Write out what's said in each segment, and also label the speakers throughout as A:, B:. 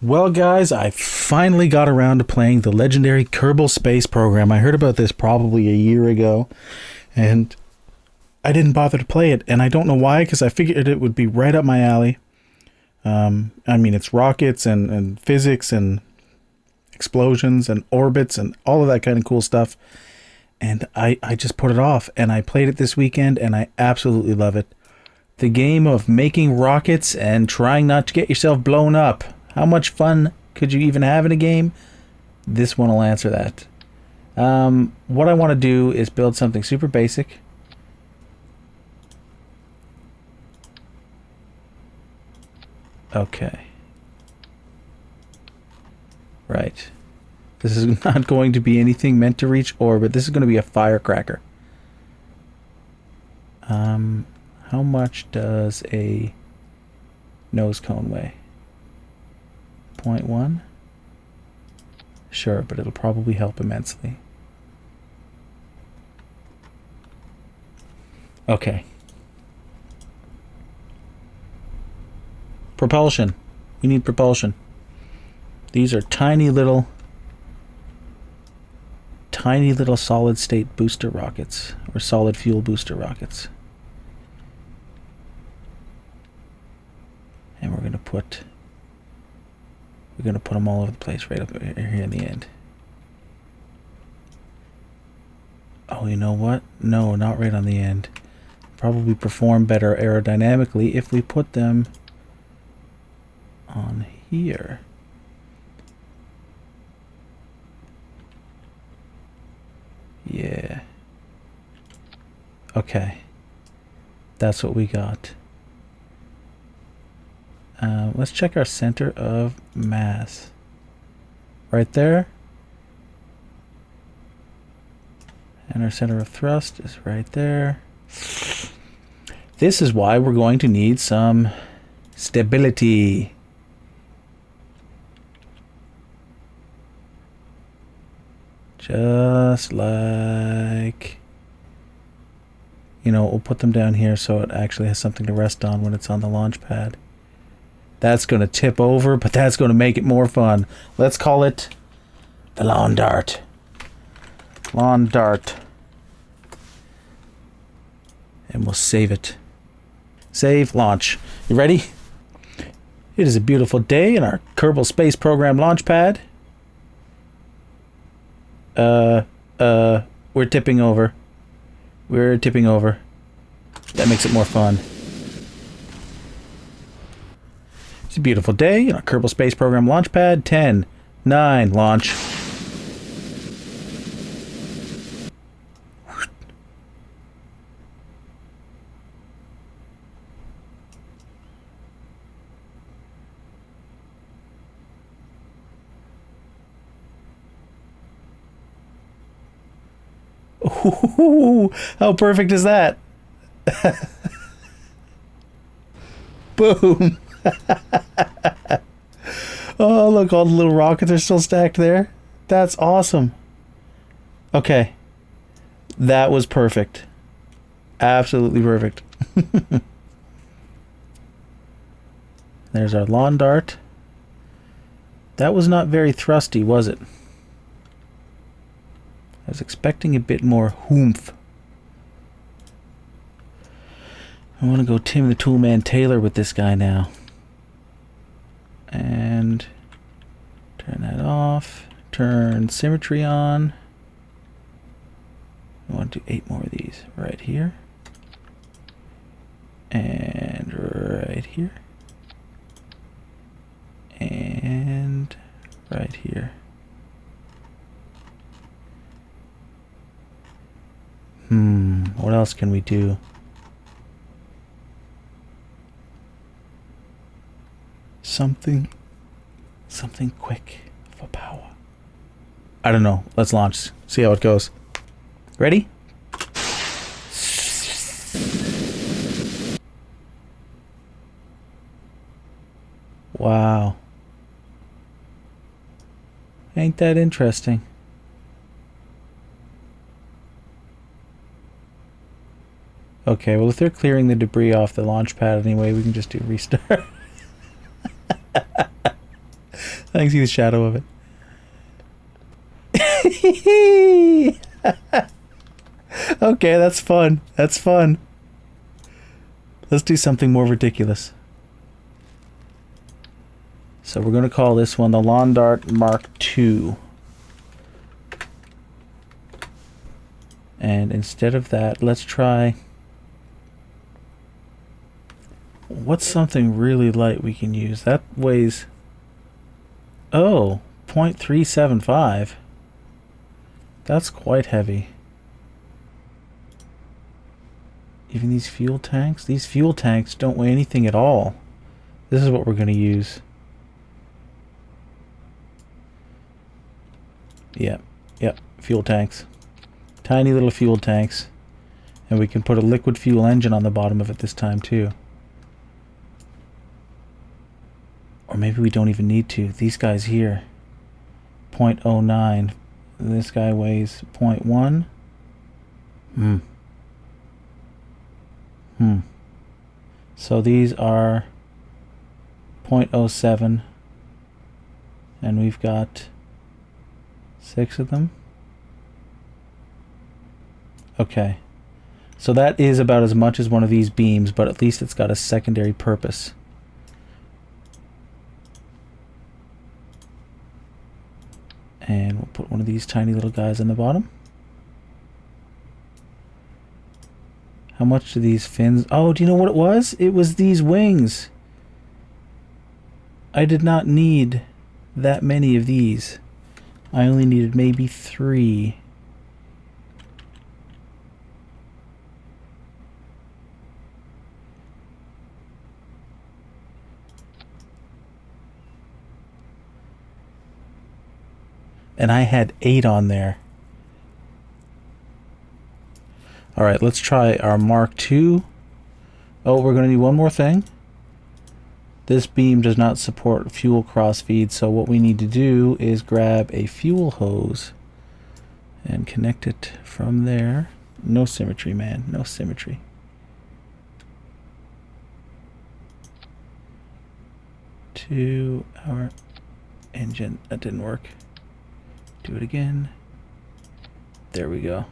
A: Well, guys, I finally got around to playing the legendary Kerbal Space Program. I heard about this probably a year ago, and I didn't bother to play it, and I don't know why, because I figured it would be right up my alley. It's rockets and physics and explosions and orbits and all of that kind of cool stuff, and I just put it off, and I played it this weekend, and I absolutely love it. The game of making rockets and trying not to get yourself blown up. How much fun could you even have in a game? This one will answer that. What I want to do is build something super basic. Okay. Right. This is not going to be anything meant to reach orbit. This is going to be a firecracker. How much does a nose cone weigh? 0.1? Sure, but it'll probably help immensely. Okay. Propulsion. We need propulsion. These are tiny little solid state booster rockets, or solid fuel booster rockets. And we're gonna put them all over the place right up here in the end. Oh, you know what? No, not right on the end. Probably perform better aerodynamically if we put them on here. Yeah. Okay. That's what we got. Let's check our center of mass. Right there. And our center of thrust is right there. This is why we're going to need some stability. Just like, we'll put them down here so it actually has something to rest on when it's on the launch pad. That's going to tip over, but that's going to make it more fun. Let's call it the lawn dart. Lawn dart. And we'll save it. Save, launch. You ready? It is a beautiful day in our Kerbal Space Program launch pad. We're tipping over. We're tipping over. That makes it more fun. It's a beautiful day in our Kerbal Space Program launch pad. 10, 9, launch. Ooh, how perfect is that? Boom. Oh, look, all the little rockets are still stacked there. That's awesome. Okay. That was perfect. Absolutely perfect. There's our lawn dart. That was not very thrusty, was it? I was expecting a bit more oomph. I want to go Tim the Toolman Taylor with this guy now. And turn that off. Turn symmetry on. I want to do 8 more of these. Right here. And right here. And right here. What else can we do? Something quick for power. I don't know. Let's launch. See how it goes. Ready? Wow. Ain't that interesting? Okay, well, if they're clearing the debris off the launch pad anyway, we can just do restart. I can see the shadow of it. Okay, that's fun. That's fun. Let's do something more ridiculous. So we're going to call this one the Lawn Dart Mark II. And instead of that, let's try... What's something really light we can use? That weighs... Oh, 0.375. That's quite heavy. Even these fuel tanks? These fuel tanks don't weigh anything at all. This is what we're going to use. Yep, fuel tanks. Tiny little fuel tanks. And we can put a liquid fuel engine on the bottom of it this time too. Or maybe we don't even need to. These guys here. 0.09. This guy weighs 0.1. So these are 0.07. And we've got 6 of them. Okay. So that is about as much as one of these beams, but at least it's got a secondary purpose. And we'll put one of these tiny little guys on the bottom. How much do these fins... Oh, do you know what it was? It was these wings. I did not need that many of these. I only needed maybe 3. And I had 8 on there. Alright, let's try our Mark II. Oh, we're going to need one more thing. This beam does not support fuel crossfeed, so what we need to do is grab a fuel hose and connect it from there. No symmetry, man. No symmetry. To our engine. That didn't work. Do it again. There we go.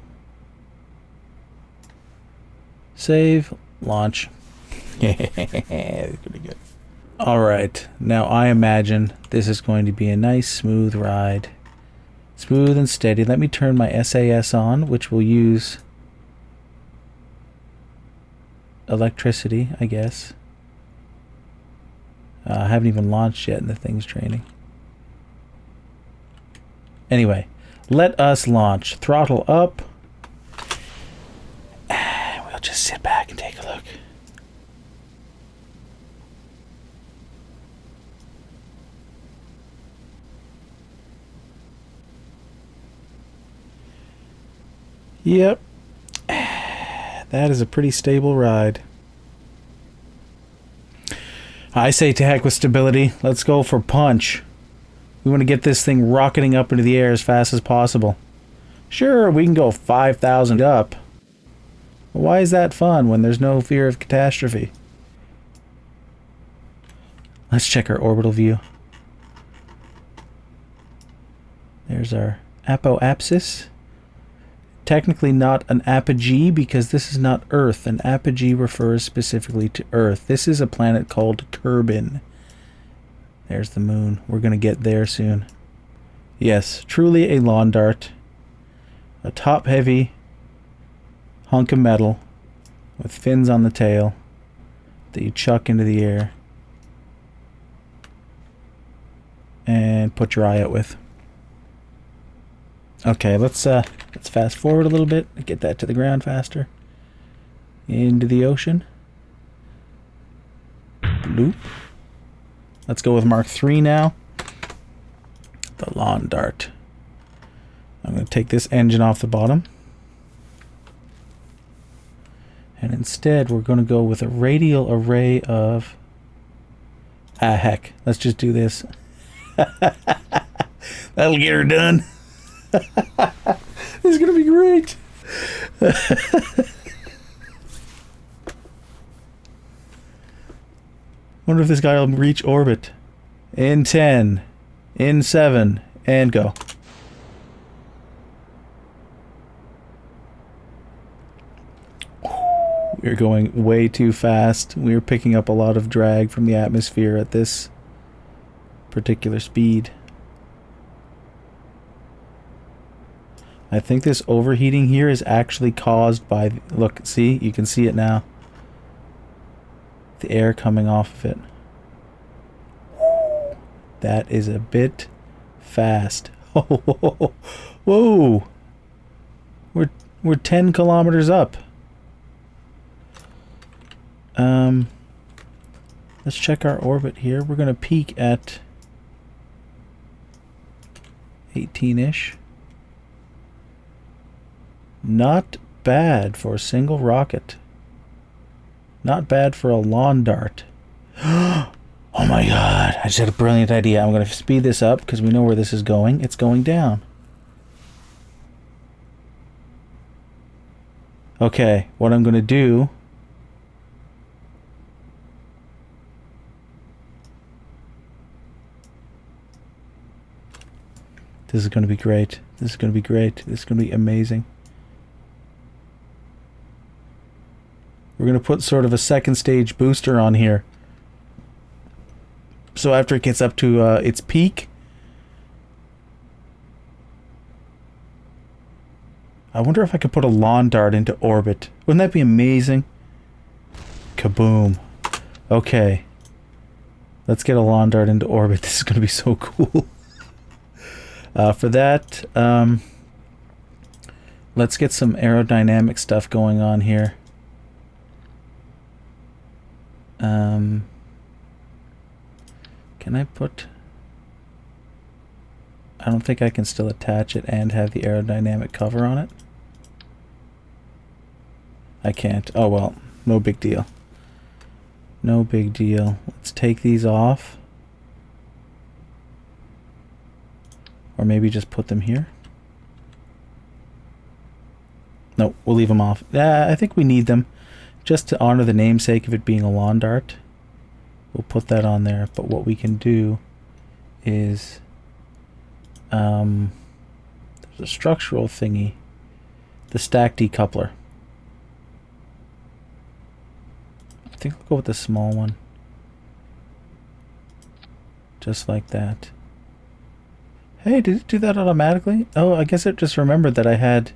A: Save. Launch. It's gonna be good. Alright, now I imagine this is going to be a nice smooth ride. Smooth and steady. Let me turn my SAS on, which will use electricity, I guess. I haven't even launched yet and the thing's training. Anyway, let us launch. Throttle up. We'll just sit back and take a look. Yep. That is a pretty stable ride. I say to heck with stability. Let's go for punch. We want to get this thing rocketing up into the air as fast as possible. Sure, we can go 5,000 up. But why is that fun when there's no fear of catastrophe? Let's check our orbital view. There's our apoapsis. Technically not an apogee because this is not Earth. An apogee refers specifically to Earth. This is a planet called Kerbal. There's the moon. We're going to get there soon. Yes, truly a lawn dart. A top-heavy hunk of metal with fins on the tail that you chuck into the air and put your eye out with. Okay, let's fast forward a little bit. Get that to the ground faster. Into the ocean. Bloop. Let's go with Mark III now. The lawn dart. I'm going to take this engine off the bottom. And instead, we're going to go with a radial array of... Ah, heck. Let's just do this. That'll get her done. This is going to be great. Wonder if this guy will reach orbit in 10, In 7, and go. We're going way too fast. We're picking up a lot of drag from the atmosphere at this particular speed. I think this overheating here is actually caused by... Look, see? You can see it now. The air coming off of it. That is a bit fast. Whoa! We're 10 kilometers up. Let's check our orbit here. We're gonna peak at 18-ish. Not bad for a single rocket. Not bad for a lawn dart. Oh my god, I just had a brilliant idea. I'm going to speed this up because we know where this is going. It's going down. Okay, what I'm going to do... This is going to be great. This is going to be great. This is going to be amazing. We're going to put sort of a second stage booster on here. So after it gets up to its peak, I wonder if I could put a lawn dart into orbit. Wouldn't that be amazing? Kaboom. Okay. Let's get a lawn dart into orbit. This is going to be so cool. For that, let's get some aerodynamic stuff going on here. Can I put... I don't think I can still attach it and have the aerodynamic cover on it. I can't. Oh well, no big deal. No big deal. Let's take these off. Or maybe just put them here. No, we'll leave them off. I think we need them. Just to honor the namesake of it being a lawn dart. We'll put that on there. But what we can do is... there's a structural thingy. The stack decoupler. I think we'll go with the small one. Just like that. Hey, did it do that automatically? Oh, I guess it just remembered that I had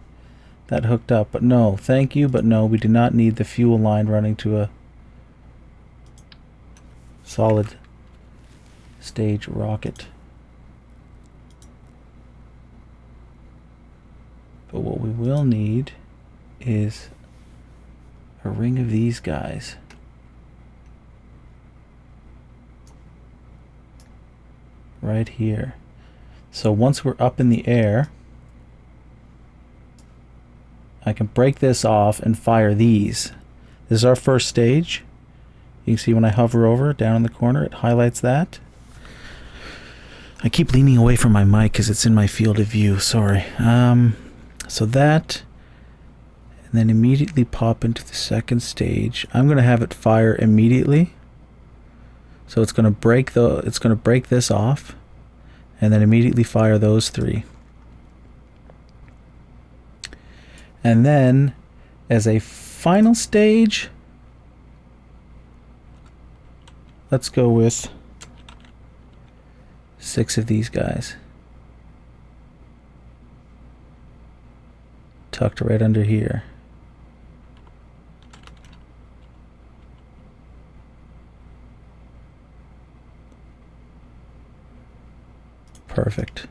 A: that hooked up. But no, thank you, but no, we do not need the fuel line running to a solid stage rocket. But what we will need is a ring of these guys. Right here. So once we're up in the air, I can break this off and fire these. This is our first stage. You can see when I hover over down in the corner, it highlights that. I keep leaning away from my mic because it's in my field of view. Sorry. So that, and then immediately pop into the second stage. I'm going to have it fire immediately. So it's going to break this off, and then immediately fire those three. And then, as a final stage, let's go with 6 of these guys. Tucked right under here. Perfect.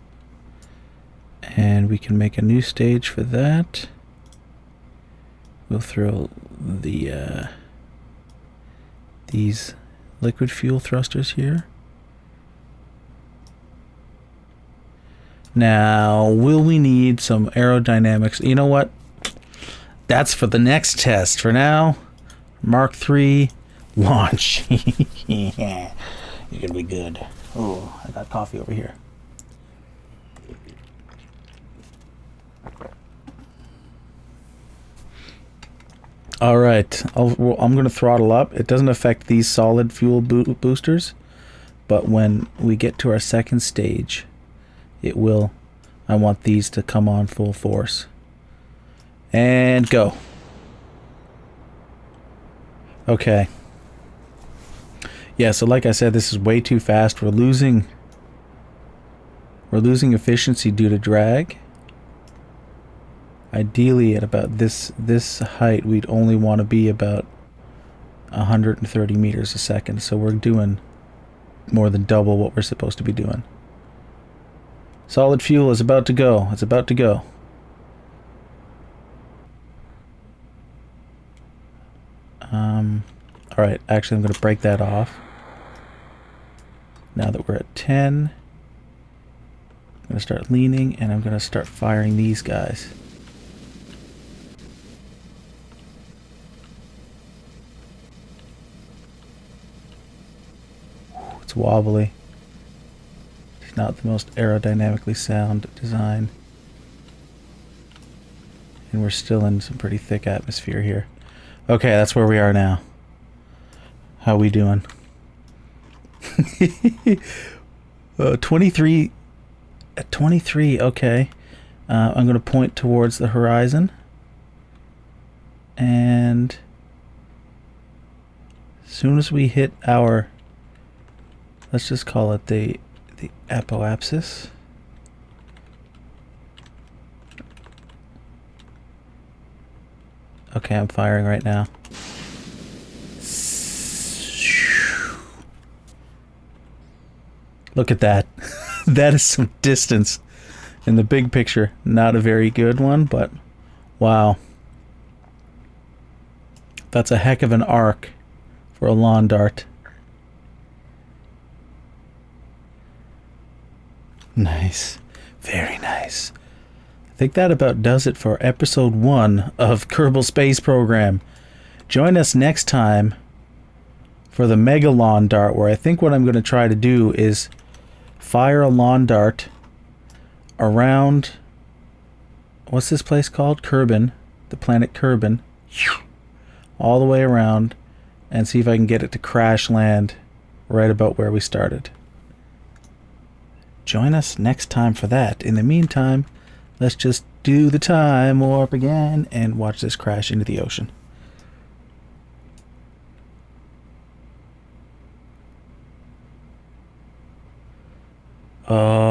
A: And we can make a new stage for that. We'll throw the these liquid fuel thrusters here. Now, will we need some aerodynamics? You know what? That's for the next test. For now, Mark III launch. Yeah, you're gonna be good. Oh, I got coffee over here. All right, I'm going to throttle up. It doesn't affect these solid fuel boosters, but when we get to our second stage, it will. I want these to come on full force. And go. Okay. Yeah, so like I said, this is way too fast. We're losing efficiency due to drag. Ideally, at about this height, we'd only want to be about 130 meters a second. So we're doing more than double what we're supposed to be doing. Solid fuel is about to go. It's about to go. Alright, actually I'm going to break that off. Now that we're at 10, I'm going to start leaning and I'm going to start firing these guys. It's wobbly. It's not the most aerodynamically sound design. And we're still in some pretty thick atmosphere here. Okay, that's where we are now. How we doing? 23. At 23, okay. I'm going to point towards the horizon. And as soon as we hit our, let's just call it the apoapsis. Okay, I'm firing right now. Look at that. That is some distance. In the big picture, not a very good one, but wow. That's a heck of an arc for a lawn dart. Nice. Very nice. I think that about does it for episode 1 of Kerbal Space Program. Join us next time for the Mega Lawn Dart, where I think what I'm going to try to do is fire a lawn dart around, what's this place called? Kerbin, the planet Kerbin, all the way around, and see if I can get it to crash land right about where we started. Join us next time for that. In the meantime, let's just do the time warp again and watch this crash into the ocean. Oh.